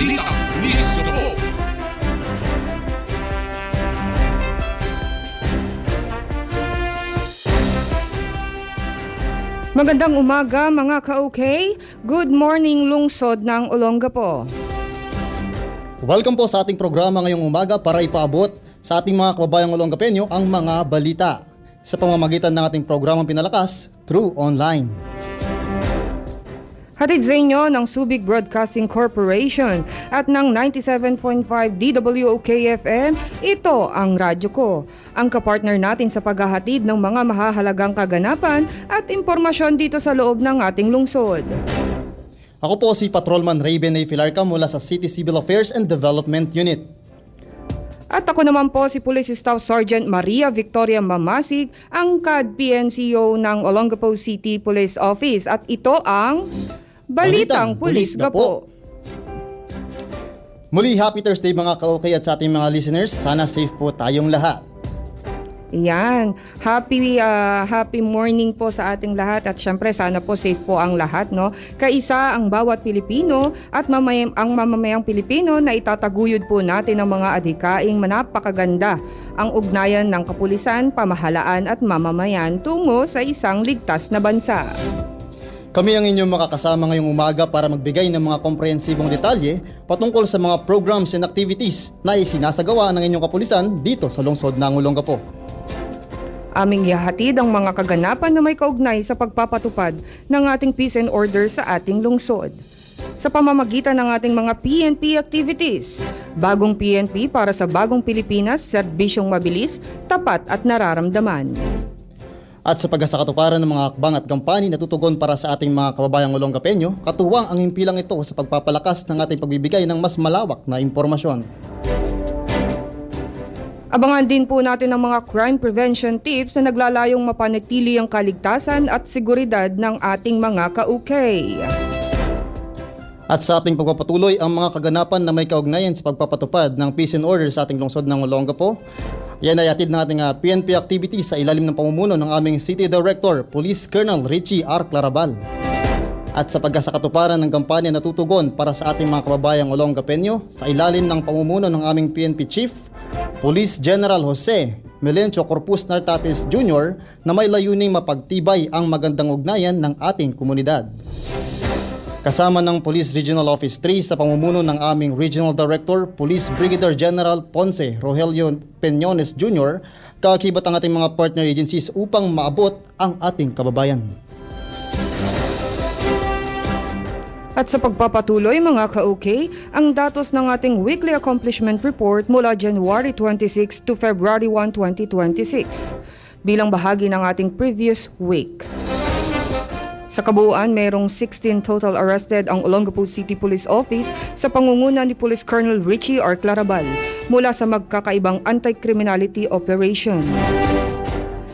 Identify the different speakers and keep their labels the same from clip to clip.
Speaker 1: Balitang Pulis Gabo.
Speaker 2: Magandang umaga mga ka-okay. Good morning lungsod ng Olongapo.
Speaker 3: Welcome po sa ating programa ngayong umaga para ipaabot sa ating mga kababayang Olongapeño ang mga balita sa pamamagitan ng ating programang Pinalakas through online.
Speaker 2: Hatid sa inyo ng Subic Broadcasting Corporation at ng 97.5 DWOK-FM, ito ang radyo ko. Ang kapartner natin sa paghahatid ng mga mahahalagang kaganapan at impormasyon dito sa loob ng ating lungsod.
Speaker 3: Ako po si Patrolman Raven A. Filarca mula sa City Civil Affairs and Development Unit.
Speaker 2: At ako naman po si Police Staff Sergeant Maria Victoria Mamasig, ang CAD PNCO ng Olongapo City Police Office. At ito ang Balitang Pulis Gapo.
Speaker 3: Muli, happy Thursday mga ka-okay at sa ating mga listeners. Sana safe po tayong lahat.
Speaker 2: Yan. Happy morning po sa ating lahat at syempre sana po safe po ang lahat, no? Kaisa ang bawat Pilipino at ang mamamayang Pilipino na itataguyod po natin ang mga adhikaing napakaganda ang ugnayan ng kapulisan, pamahalaan at mamamayan tungo sa isang ligtas na bansa.
Speaker 3: Kami ang inyong makakasama ngayong umaga para magbigay ng mga komprehensibong detalye patungkol sa mga programs and activities na isinasagawa ng inyong kapulisan dito sa lungsod ng Olongapo.
Speaker 2: Aming ihahatid ang mga kaganapan na may kaugnay sa pagpapatupad ng ating peace and order sa ating lungsod. Sa pamamagitan ng ating mga PNP activities, bagong PNP para sa bagong Pilipinas, serbisyong mabilis, tapat at nararamdaman.
Speaker 3: At sa pagkasakatuparan ng mga akbang at kampanya na tutugon para sa ating mga kababayang Olongapeño, katuwang ang himpilang ito sa pagpapalakas ng ating pagbibigay ng mas malawak na impormasyon.
Speaker 2: Abangan din po natin ang mga crime prevention tips na naglalayong mapanatili ang kaligtasan at seguridad ng ating mga ka-okay.
Speaker 3: At sa ating pagpapatuloy ang mga kaganapan na may kaugnayan sa pagpapatupad ng peace and order sa ating lungsod ng Olongapo, yan ay atid ng ating PNP activities sa ilalim ng pamumuno ng aming City Director, Police Colonel Richie R. Clarabal. At sa pagkasakatuparan ng kampanya na tutugon para sa ating mga kababayang Olongapeño sa ilalim ng pamumuno ng aming PNP Chief, Police General Jose Melencio Corpus Nartates Jr. na may layuning mapagtibay ang magandang ugnayan ng ating komunidad. Kasama ng Police Regional Office 3 sa pamumuno ng aming Regional Director, Police Brigadier General Ponce Rogelio Peñones Jr., kaakibat ang ating mga partner agencies upang maabot ang ating kababayan.
Speaker 2: At sa pagpapatuloy mga ka-okay, ang datos ng ating Weekly Accomplishment Report mula January 26 to February 1, 2026 bilang bahagi ng ating previous week. Sa kabuuan, mayroong 16 total arrested ang Olongapo City Police Office sa pangunguna ni Police Colonel Richie R. Clarabal mula sa magkakaibang anti-criminality operation.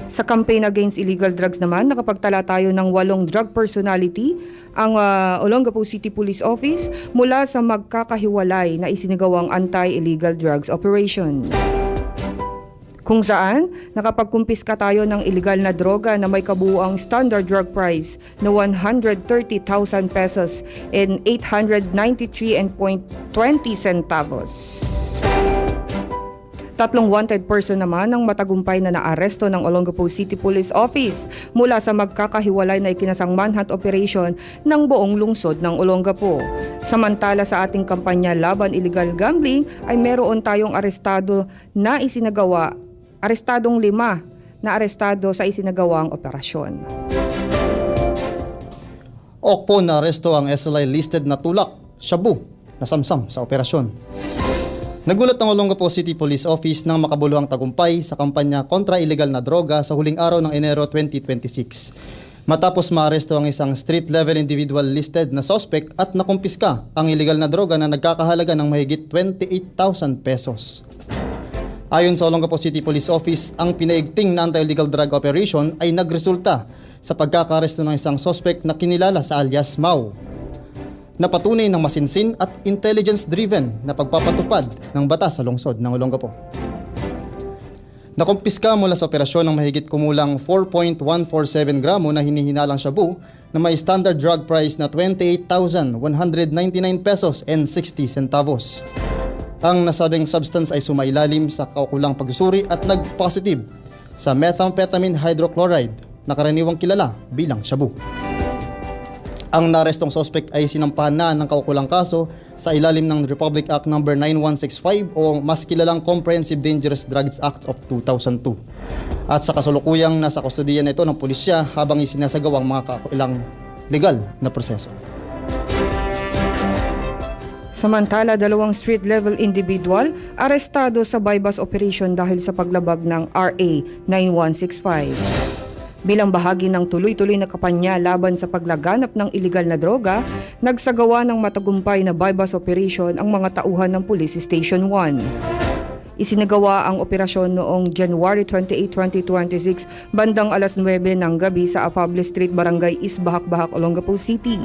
Speaker 2: Sa campaign against illegal drugs naman, nakapagtala tayo ng 8 drug personality ang Olongapo City Police Office mula sa magkakahiwalay na isinagawang anti-illegal drugs operation. Kung saan, nakapagkumpiska tayo ng illegal na droga na may kabuuang standard drug price na 130,000 pesos and 893.20 centavos. 3 wanted person naman ang matagumpay na naaresto ng Olongapo City Police Office mula sa magkakahiwalay na ikinasang manhunt operation ng buong lungsod ng Olongapo. Samantala sa ating kampanya laban illegal gambling ay meron tayong arestadong 5 na arestado sa isinagawang operasyon.
Speaker 3: Okpo na aresto ang SLI listed na tulak, shabu, na samsam sa operasyon. Nagulat ng Olongapo City Police Office nang makabuluhang tagumpay sa kampanya kontra illegal na droga sa huling araw ng Enero 2026. Matapos maaresto ang isang street-level individual listed na suspect at nakumpiska ang illegal na droga na nagkakahalaga ng mahigit 28,000 pesos. Ayon sa Olongapo City Police Office, ang pinaigting na anti-illegal drug operation ay nagresulta sa pagkakaresto ng isang suspect na kinilala sa alias Mau, na patunay ng masinsin at intelligence-driven na pagpapatupad ng batas sa lungsod ng Olongapo. Nakumpiska mula sa operasyon ng mahigit kumulang 4.147 gramo na hinihinalang shabu na may standard drug price na 28,199 pesos and 60 centavos. Ang nasabing substance ay sumailalim sa kaukulang pagsusuri at nag-positive sa methamphetamine hydrochloride na karaniwang kilala bilang shabu. Ang narestong suspect ay sinampahan na ng kaukulang kaso sa ilalim ng Republic Act No. 9165 o mas kilalang Comprehensive Dangerous Drugs Act of 2002. At sa kasalukuyang nasa kustodiya nito ng pulisya habang isinasagawa ang mga kaukulang legal na proseso.
Speaker 2: Samantala, 2 street-level individual arestado sa bypass operation dahil sa paglabag ng RA 9165. Bilang bahagi ng tuloy-tuloy na kampanya laban sa paglaganap ng iligal na droga, nagsagawa ng matagumpay na bypass operation ang mga tauhan ng Police Station 1. Isinagawa ang operasyon noong January 28, 2026 bandang alas 9 ng gabi sa Afable Street, Barangay East Bahak-Bahak, Olongapo City,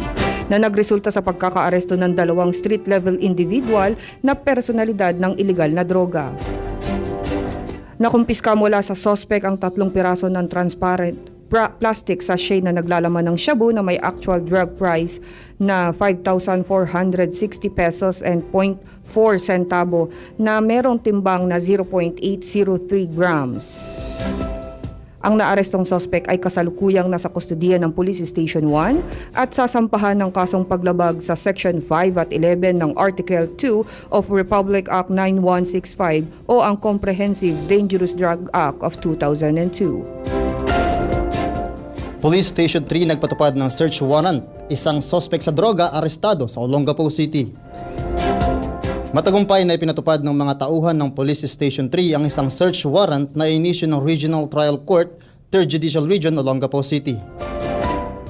Speaker 2: na nagresulta sa pagkakaaresto ng 2 street-level individual na personalidad ng iligal na droga. Nakumpiska mula sa suspect ang 3 piraso ng transparent plastic sachet na naglalaman ng shabu na may actual drug price na 5,460 pesos and 0.4 centavo na merong timbang na 0.803 grams. Ang naarestong suspect ay kasalukuyang nasa kustodiya ng Police Station 1 at sasampahan ng kasong paglabag sa Section 5 at 11 ng Article 2 of Republic Act 9165 o ang Comprehensive Dangerous Drug Act of 2002.
Speaker 3: Police Station 3 nagpatupad ng search warrant. Isang suspect sa droga arestado sa Olongapo City. Matagumpay na ipinatupad ng mga tauhan ng Police Station 3 ang isang search warrant na inisyu ng Regional Trial Court, 3rd Judicial Region, Olongapo City.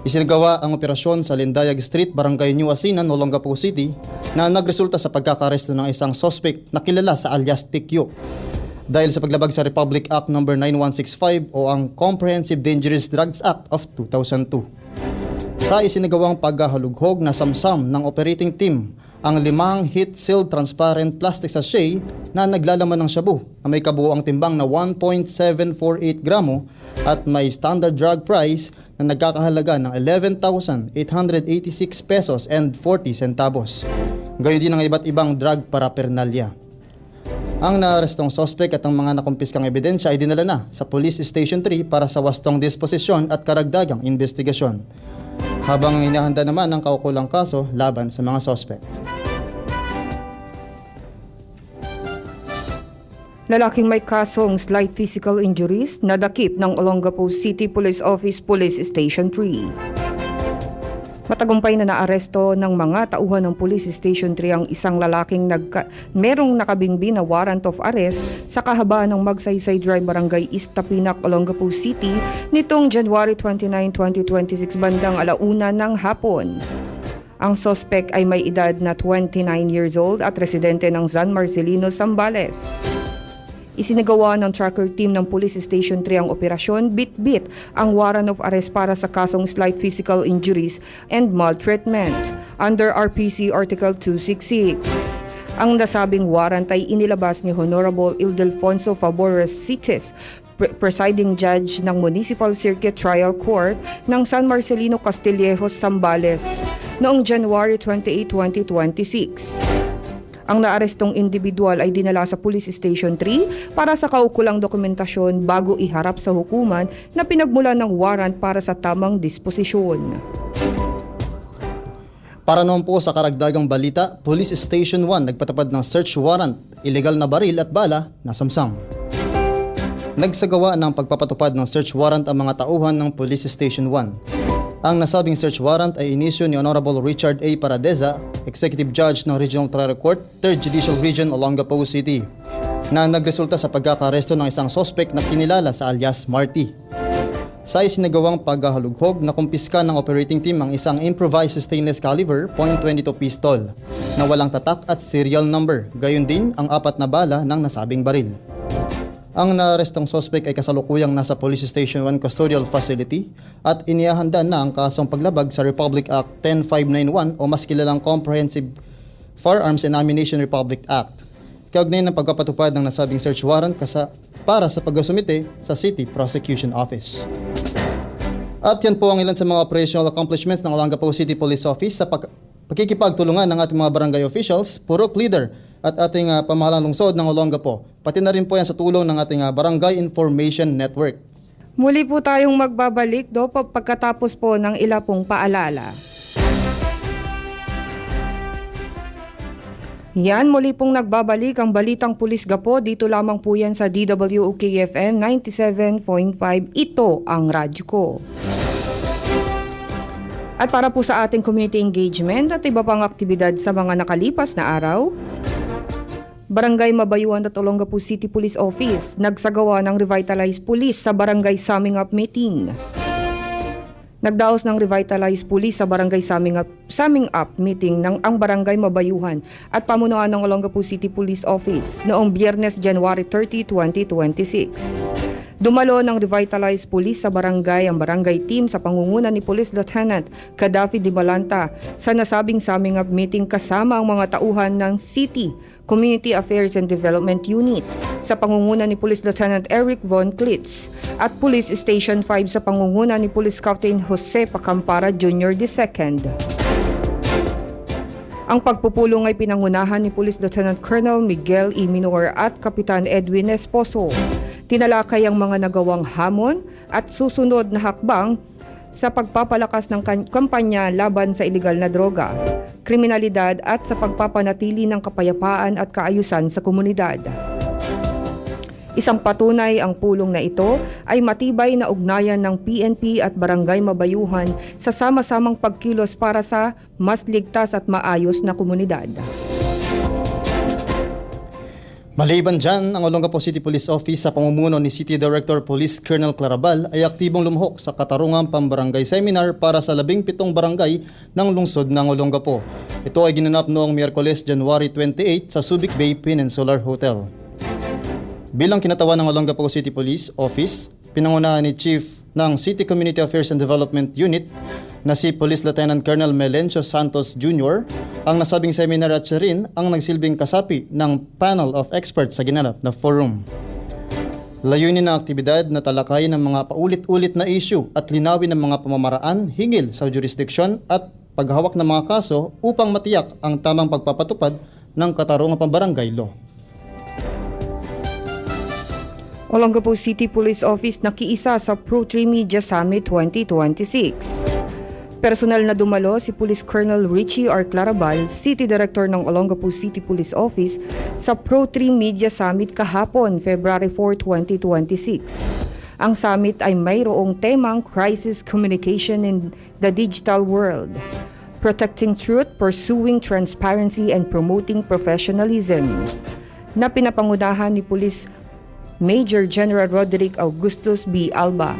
Speaker 3: Isinagawa ang operasyon sa Lindayag Street, Barangay New Asinan, Olongapo City na nagresulta sa pagkakaresto ng isang suspect na kilala sa alias Tikyo dahil sa paglabag sa Republic Act No. 9165 o ang Comprehensive Dangerous Drugs Act of 2002. Sa isinagawang paghahalughog na samsam ng operating team ang 5 heat-sealed transparent plastic sachet na naglalaman ng shabu na may kabuoang timbang na 1.748 gramo at may standard drug price na nagkakahalaga ng 11,886 pesos and 40 centavos. Gayon din ang iba't ibang drug paraphernalia. Ang naarestong suspect at ang mga nakumpiskang ebidensya ay dinala na sa Police Station 3 para sa wastong disposisyon at karagdagang investigasyon, habang hinahanda naman ang kaukulang kaso laban sa mga suspect.
Speaker 2: Lalaking may kasong slight physical injuries nadakip ng Olongapo City Police Office Police Station 3. Matagumpay na naaresto ng mga tauhan ng Police Station 3 ang isang lalaking merong nakabinbin na warrant of arrest sa kahabaan ng Magsaysay Drive, Barangay East Tapinak, Olongapo City nitong January 29, 2026 bandang 1:00 ng hapon. Ang suspect ay may edad na 29 years old at residente ng San Marcelino, Zambales. Isinagawa ng tracker team ng Police Station 3 ang operasyon Bit-Bit ang warrant of arrest para sa kasong slight physical injuries and maltreatment under RPC Article 266. Ang nasabing warrant ay inilabas ni Honorable Ildefonso Fabores Sites, presiding judge ng Municipal Circuit Trial Court ng San Marcelino, Castillejos, Zambales noong January 28, 2026. Ang naarestong individual ay dinala sa Police Station 3 para sa kaukulang dokumentasyon bago iharap sa hukuman na pinagmulan ng warrant para sa tamang disposisyon.
Speaker 3: Para naman po sa karagdagang balita, Police Station 1 nagpatupad ng search warrant, illegal na baril at bala na samsam. Nagsagawa ng pagpapatupad ng search warrant ang mga tauhan ng Police Station 1. Ang nasabing search warrant ay inisyu ni Honorable Richard A. Paradeza, Executive Judge ng Regional Trial Court, 3rd Judicial Region, Olongapo City, na nagresulta sa pagkakaresto ng isang suspect na kinilala sa alias Marty. Sa isinagawang paghahalughog, nakumpiska ng operating team ang isang improvised stainless caliber .22 pistol na walang tatak at serial number, gayon din ang 4 na bala ng nasabing baril. Ang naarestong suspect ay kasalukuyang nasa Police Station 1 Custodial Facility at inihahanda na ang kasong paglabag sa Republic Act 10591 o mas kilalang Comprehensive Firearms and Ammunition Republic Act. Kaugnay ng pagpapatupad ng nasabing search warrant para sa pagsusumite sa City Prosecution Office. At yan po ang ilan sa mga operational accomplishments ng Olongapo City Police Office sa pagkikipagtulungan ng ating mga barangay officials, purok leader at ating pamahalang lungsod ng Olongapo. Pati na rin po yan sa tulong ng ating Barangay Information Network.
Speaker 2: Muli po tayong magbabalik pagkatapos po ng ila pong paalala. Yan, muli pong nagbabalik ang Balitang Pulis Gapo. Dito lamang po yan sa DWOK-FM 97.5. Ito ang radyo ko. At para po sa ating community engagement at iba pang aktibidad sa mga nakalipas na araw, Barangay Mabayuan at Olongapo City Police Office nagsagawa ng Revitalized Police sa Barangay Summing Up Meeting. Nagdaos ng Revitalized Police sa Barangay Summing Up Meeting ng ang Barangay Mabayuhan at pamunuan ng Olongapo City Police Office noong Biyernes, January 30, 2026. Dumalo ng Revitalized Police sa barangay ang barangay team sa pangunguna ni Police Lieutenant Gaddafi Di Balanta sa nasabing Summing Up Meeting kasama ang mga tauhan ng City Community Affairs and Development Unit sa pangunguna ni Police Lieutenant Eric Von Klitz at Police Station 5 sa pangunguna ni Police Captain Jose Pacampara Jr. II. Ang pagpupulong ay pinangunahan ni Police Lieutenant Colonel Miguel E. Minor at Kapitan Edwin Esposo. Tinalakay ang mga nagawang hamon at susunod na hakbang sa pagpapalakas ng kampanya laban sa iligal na droga, kriminalidad at sa pagpapanatili ng kapayapaan at kaayusan sa komunidad. Isang patunay ang pulong na ito ay matibay na ugnayan ng PNP at Barangay Mabayuhan sa sama-samang pagkilos para sa mas ligtas at maayos na komunidad.
Speaker 3: Maliban dyan, ang Olongapo City Police Office sa pamumuno ni City Director Police Colonel Clarabal ay aktibong lumuhok sa Katarungang Pambarangay Seminar para sa 17 barangay ng lungsod ng Olongapo. Ito ay ginanap noong Miyerkules, January 28 sa Subic Bay Peninsular Hotel. Bilang kinatawan ng Olongapo City Police Office, pinangunahan ni Chief ng City Community Affairs and Development Unit na si Police Lieutenant Colonel Melencio Santos Jr. ang nasabing seminar at siya rin ang nagsilbing kasapi ng panel of experts sa ginanap na forum. Layunin ng aktibidad na talakayin ng mga paulit-ulit na issue at linawin ng mga pamamaraan hingil sa jurisdiction at paghawak ng mga kaso upang matiyak ang tamang pagpapatupad ng Katarungang Pambarangay Law.
Speaker 2: Olongapo City Police Office nakiisa sa Pro3 Media Summit 2026. Personal na dumalo si Police Colonel Richie R. Clarabal, City Director ng Olongapo City Police Office sa Pro3 Media Summit kahapon, February 4, 2026. Ang summit ay mayroong temang Crisis Communication in the Digital World, Protecting Truth, Pursuing Transparency and Promoting Professionalism, na pinapangunahan ni Police Major General Roderick Augustus B. Alba.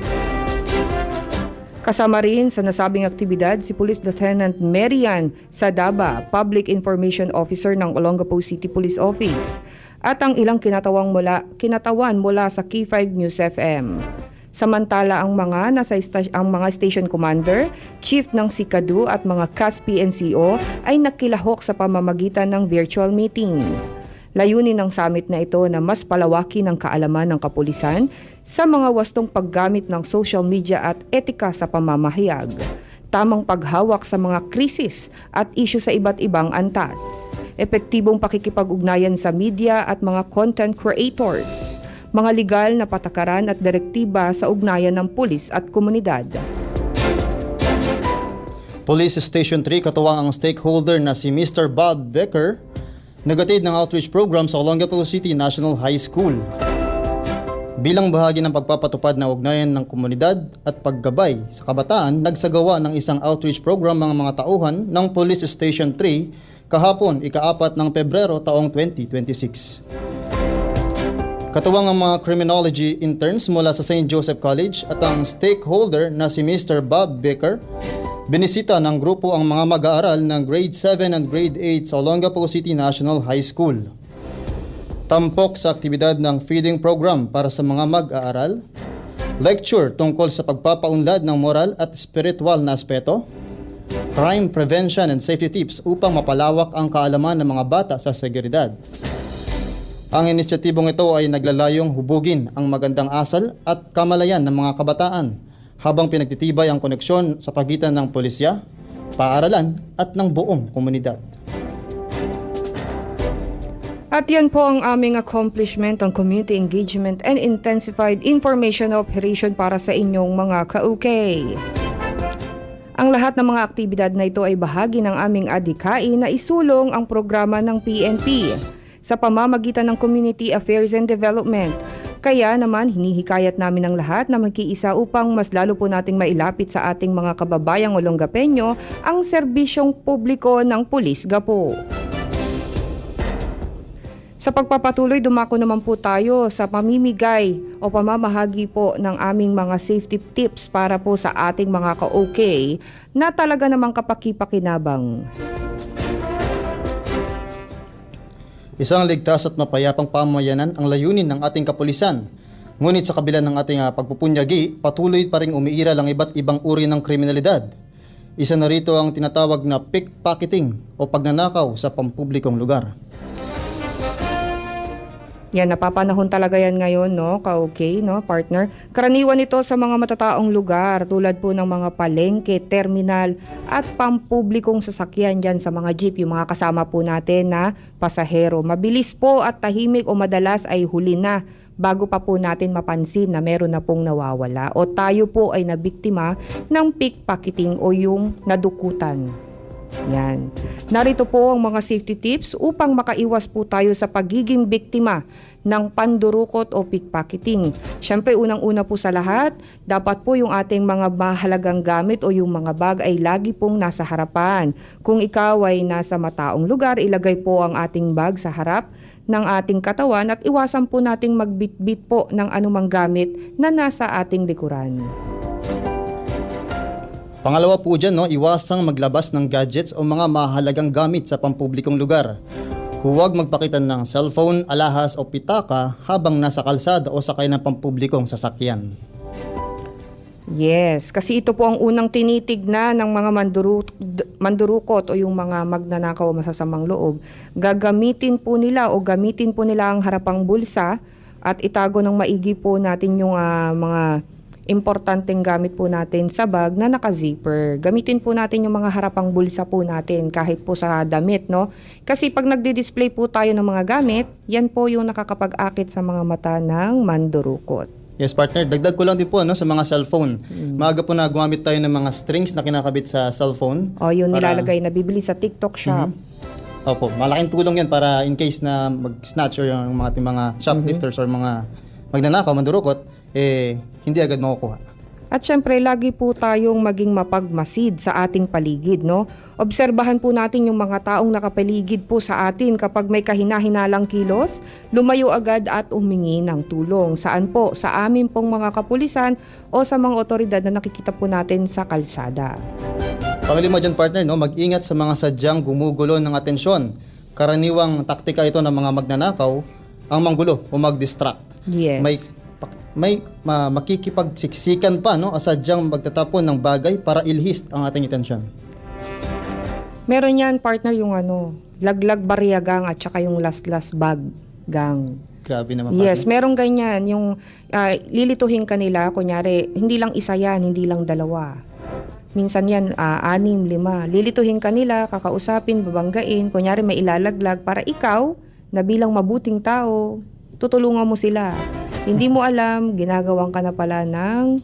Speaker 2: Kasama rin sa nasabing aktibidad si Police Lieutenant Marian Sadaba, Public Information Officer ng Olongapo City Police Office, at ang ilang kinatawan mula sa K5 News FM. Samantala ang mga station commander, chief ng Sikadu at mga CAS PNCO ay nakilahok sa pamamagitan ng virtual meeting. Layunin ng summit na ito na mas palawakin ang kaalaman ng kapulisan sa mga wastong paggamit ng social media at etika sa pamamahayag, tamang paghawak sa mga krisis at isyu sa iba't ibang antas, epektibong pakikipag-ugnayan sa media at mga content creators, mga legal na patakaran at direktiba sa ugnayan ng pulis at komunidad.
Speaker 3: Police Station 3 katuwang ang stakeholder na si Mr. Bob Becker nagatid ng outreach program sa Olongapo City National High School. Bilang bahagi ng pagpapatupad na ugnayan ng komunidad at paggabay sa kabataan, nagsagawa ng isang outreach program ang mga tauhan ng Police Station 3 kahapon, ika-4 ng Pebrero taong 2026. Katuwang ang mga criminology interns mula sa St. Joseph College at ang stakeholder na si Mr. Bob Becker, binisita ng grupo ang mga mag-aaral ng Grade 7 and Grade 8 sa Olongapo City National High School. Tampok sa aktibidad ng feeding program para sa mga mag-aaral, lecture tungkol sa pagpapaunlad ng moral at spiritual na aspeto, crime prevention and safety tips upang mapalawak ang kaalaman ng mga bata sa seguridad. Ang inisyatibong ito ay naglalayong hubugin ang magandang asal at kamalayan ng mga kabataan, habang pinagtitibay ang koneksyon sa pagitan ng pulisya, paaralan at ng buong komunidad.
Speaker 2: At yan po ang aming accomplishment ng community engagement and intensified information operation para sa inyong mga ka-okay. Ang lahat ng mga aktibidad na ito ay bahagi ng aming adhikain na isulong ang programa ng PNP sa pamamagitan ng Community Affairs and Development. Kaya naman hinihikayat namin ang lahat na magkiisa upang mas lalo po nating mailapit sa ating mga kababayang Olongapeño ang serbisyong publiko ng Pulis Gapo. Sa pagpapatuloy, dumako naman po tayo sa pamimigay o pamamahagi po ng aming mga safety tips para po sa ating mga ka-okay na talaga namang kapaki-pakinabang.
Speaker 3: Isang ligtas at mapayapang pamayanan ang layunin ng ating kapulisan. Ngunit sa kabila ng ating pagpupunyagi, patuloy pa ring umiiral ang iba't ibang uri ng kriminalidad. Isa na rito ang tinatawag na pickpocketing o pagnanakaw sa pampublikong lugar.
Speaker 2: Yan, napapanahon talaga yan ngayon, no? Ka-okay, no, partner? Karaniwan ito sa mga matataong lugar tulad po ng mga palengke, terminal at pampublikong sasakyan dyan sa mga jeep, yung mga kasama po natin na pasahero. Mabilis po at tahimik o madalas ay huli na bago pa po natin mapansin na meron na pong nawawala o tayo po ay nabiktima ng pickpocketing o yung nadukutan. Yan. Narito po ang mga safety tips upang makaiwas po tayo sa pagiging biktima ng pandurukot o pickpocketing. Siyempre, unang-una po sa lahat, dapat po yung ating mga mahalagang gamit o yung mga bag ay lagi pong nasa harapan. Kung ikaw ay nasa mataong lugar, ilagay po ang ating bag sa harap ng ating katawan at iwasan po nating magbitbit po ng anumang gamit na nasa ating likuran.
Speaker 3: Pangalawa po dyan, iwasang maglabas ng gadgets o mga mahalagang gamit sa pampublikong lugar. Huwag magpakita ng cellphone, alahas o pitaka habang nasa kalsada o sakay ng pampublikong sasakyan.
Speaker 2: Yes, kasi ito po ang unang tinitignan ng mga mandurukot o yung mga magnanakaw o masasamang loob. Gagamitin po nila o gamitin po nila ang harapang bulsa at itago ng maigi po natin yung mga importanteng gamit po natin sa bag na naka-zipper. Gamitin po natin yung mga harapang bulsa po natin kahit po sa damit, no? Kasi pag nagdi-display po tayo ng mga gamit, yan po yung nakakapag-akit sa mga mata ng mandurukot.
Speaker 3: Yes, partner. Dagdag ko lang din po sa mga cellphone. Maaga po na gumamit tayo ng mga strings na kinakabit sa cellphone.
Speaker 2: O, yun nilalagay na bibili sa TikTok shop.
Speaker 3: Opo, malaking tulong yan para in case na mag-snatch or yung mga ating mga shoplifters or mga magnanakaw, mandurukot, hindi agad makukuha.
Speaker 2: At syempre, lagi po tayong maging mapagmasid sa ating paligid, no? Obserbahan po natin yung mga taong nakapaligid po sa atin kapag may kahina-hinalang kilos, lumayo agad at humingi ng tulong. Saan po? Sa amin pong mga kapulisan o sa mga otoridad na nakikita po natin sa kalsada.
Speaker 3: Pangalima dyan, partner, mag-ingat sa mga sadyang gumugulo ng atensyon. Karaniwang taktika ito ng mga magnanakaw ang manggulo o mag-distract.
Speaker 2: Yes.
Speaker 3: May makikipagsiksikan pa, sadyang magtatapon ng bagay para ilhis ang ating atensyon.
Speaker 2: Meron yan, partner, yung laglag bariyagang at saka yung last bag gang.
Speaker 3: Grabe naman, partner.
Speaker 2: Yes, merong ganyan. Yung lilituhin kanila, kunyari, hindi lang isa yan, hindi lang dalawa. Minsan yan, 6, 5. Lilituhin kanila, kakausapin, babanggain. Kunyari, may ilalaglag para ikaw, na bilang mabuting tao, tutulungan mo sila. Hindi mo alam, ginagawan ka na pala ng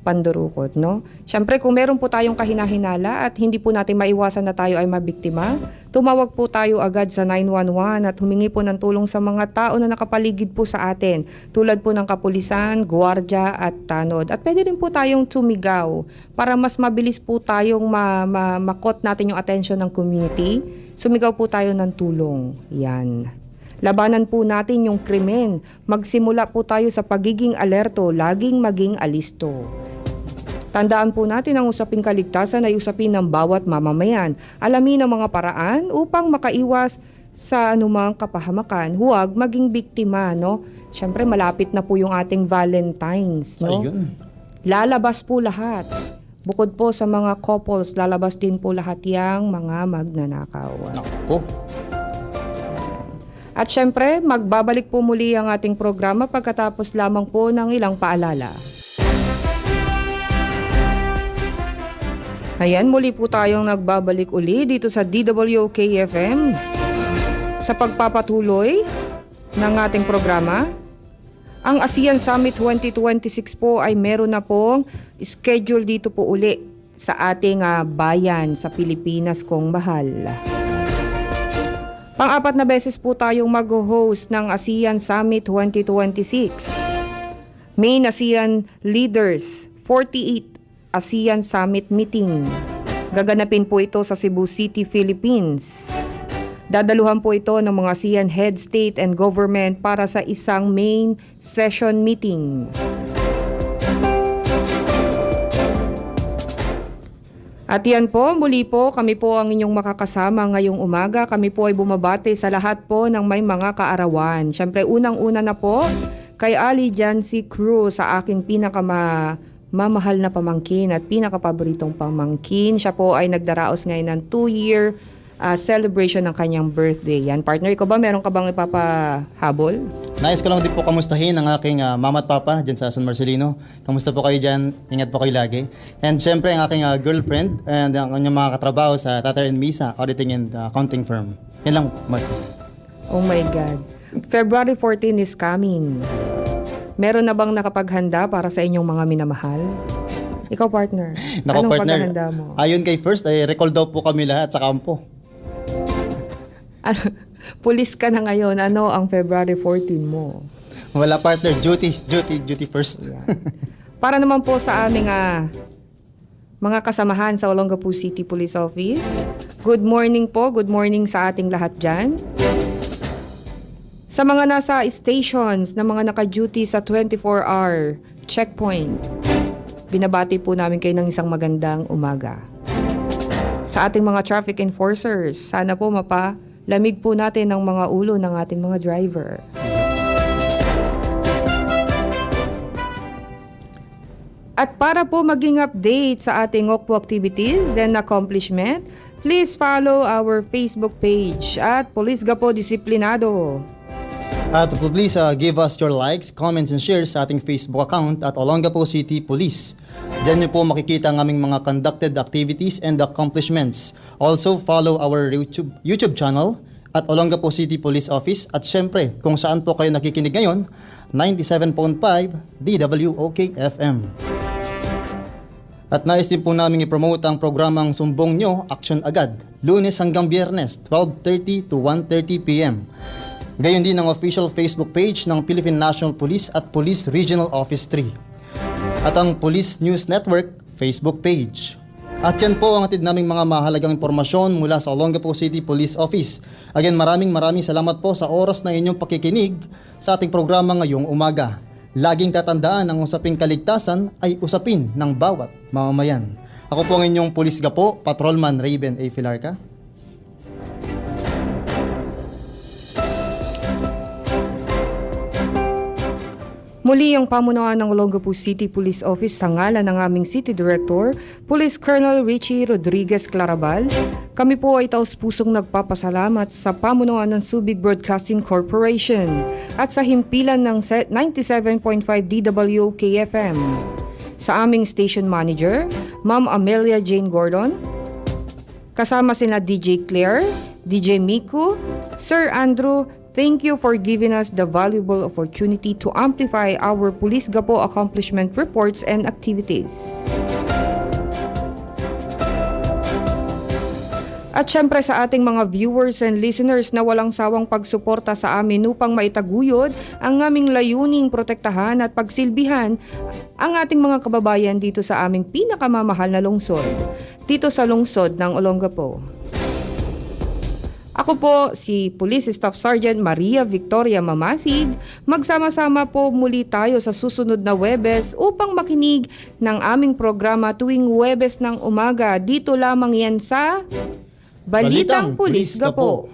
Speaker 2: pandurukot, no? Siyempre, kung meron po tayong kahinahinala at hindi po natin maiwasan na tayo ay mabiktima, tumawag po tayo agad sa 911 at humingi po ng tulong sa mga tao na nakapaligid po sa atin, tulad po ng kapulisan, gwardiya at tanod. At pwede rin po tayong sumigaw para mas mabilis po tayong makot natin yung attention ng community. Sumigaw po tayo ng tulong. Yan. Labanan po natin yung krimen. Magsimula po tayo sa pagiging alerto, laging maging alisto. Tandaan po natin ang usaping kaligtasan ay usapin ng bawat mamamayan. Alamin ang mga paraan upang makaiwas sa anumang kapahamakan. Huwag maging biktima, no? Siyempre, malapit na po yung ating Valentine's, no?
Speaker 3: Ayun.
Speaker 2: Lalabas po lahat. Bukod po sa mga couples, lalabas din po lahat yang mga magnanakaw.
Speaker 3: Ako.
Speaker 2: At syempre, magbabalik po muli ang ating programa pagkatapos lamang po ng ilang paalala. Ayan, muli po tayong nagbabalik uli dito sa DWOK-FM sa pagpapatuloy ng ating programa. Ang ASEAN Summit 2026 po ay meron na pong schedule dito po uli sa ating bayan sa Pilipinas kong mahal. Pang-apat na beses po tayong mag-host ng ASEAN Summit 2026. Main ASEAN Leaders 48 ASEAN Summit Meeting. Gaganapin po ito sa Cebu City, Philippines. Dadaluhan po ito ng mga ASEAN Head State and Government para sa isang main session meeting. At yan po, muli po, kami po ang inyong makakasama ngayong umaga. Kami po ay bumabati sa lahat po ng may mga kaarawan. Siyempre, unang-una na po kay Ali Jancy Cruz, sa aking mamahal na pamangkin at pinakapaboritong pamangkin. Siya po ay nagdaraos ngayon ng 2-year celebration ng kanyang birthday. Yan, partner, ikaw ba meron ka bang ipapahabol?
Speaker 3: Nais ko lang din po kamustahin ang aking mama at papa dyan sa San Marcelino. Kamusta po kayo dyan? Ingat po kayo lagi. And syempre ang aking girlfriend and ang kanyang mga katrabaho sa Tatar and Misa Auditing and Accounting Firm. Yan lang.
Speaker 2: Oh my God. February 14 is coming. Meron na bang nakapaghanda para sa inyong mga minamahal? Ikaw, partner.
Speaker 3: Nako,
Speaker 2: Anong
Speaker 3: partner,
Speaker 2: paghahanda mo?
Speaker 3: ayon kay First, ay recall daw po kami lahat sa kampo.
Speaker 2: Pulis ka na ngayon. Ano ang February 14 mo?
Speaker 3: Wala, partner. Duty first.
Speaker 2: Yan. Para naman po sa aming mga kasamahan sa Olongapo City Police Office, good morning po. Good morning sa ating lahat dyan. Sa mga nasa stations na mga naka-duty sa 24-hour checkpoint, binabati po namin kayo ng isang magandang umaga. Sa ating mga traffic enforcers, sana po mapalamig po natin ang mga ulo ng ating mga driver. At para po maging update sa ating OKPO activities and accomplishment, please follow our Facebook page at Police Gapo Disiplinado.
Speaker 3: At please give us your likes, comments, and shares sa ating Facebook account at Olongapo City Police. Diyan niyo po makikita ang aming mga conducted activities and accomplishments. Also, follow our YouTube channel at Olongapo City Police Office. At syempre, kung saan po kayo nakikinig ngayon, 97.5 DWOK FM. At nais din po namin i-promote ang programang Sumbong Nyo, Action Agad, Lunes hanggang Biyernes, 12:30 to 1:30 p.m. Gayon din ang official Facebook page ng Philippine National Police at Police Regional Office 3. At ang Police News Network Facebook page. At yan po ang atid naming mga mahalagang impormasyon mula sa Olongapo City Police Office. Again, maraming salamat po sa oras na inyong pakikinig sa ating programa ngayong umaga. Laging tatandaan ang usaping kaligtasan ay usapin ng bawat mamamayan. Ako po ang inyong Police Gapo, Patrolman Raven A. Filarca.
Speaker 2: Muli ang pamunuan ng Olongapo City Police Office sa ngalan ng aming City Director, Police Colonel Richie Rodriguez Clarabal. Kami po ay taus-pusong nagpapasalamat sa pamunuan ng Subic Broadcasting Corporation at sa himpilan ng 97.5 DWOK FM. Sa aming Station Manager, Ma'am Amelia Jane Gordon, kasama sina DJ Claire, DJ Miku, Sir Andrew. Thank you for giving us the valuable opportunity to amplify our Police Gapo accomplishment reports and activities. At syempre sa ating mga viewers and listeners na walang sawang pagsuporta sa amin upang maitaguyod ang aming layuning protektahan at pagsilbihan ang ating mga kababayan dito sa aming pinakamamahal na lungsod, dito sa lungsod ng Olongapo. Ako po si Police Staff Sergeant Maria Victoria Mamasid. Magsama-sama po muli tayo sa susunod na Huwebes upang makinig ng aming programa tuwing Huwebes ng umaga. Dito lamang yan sa Balitang Pulis Gapo.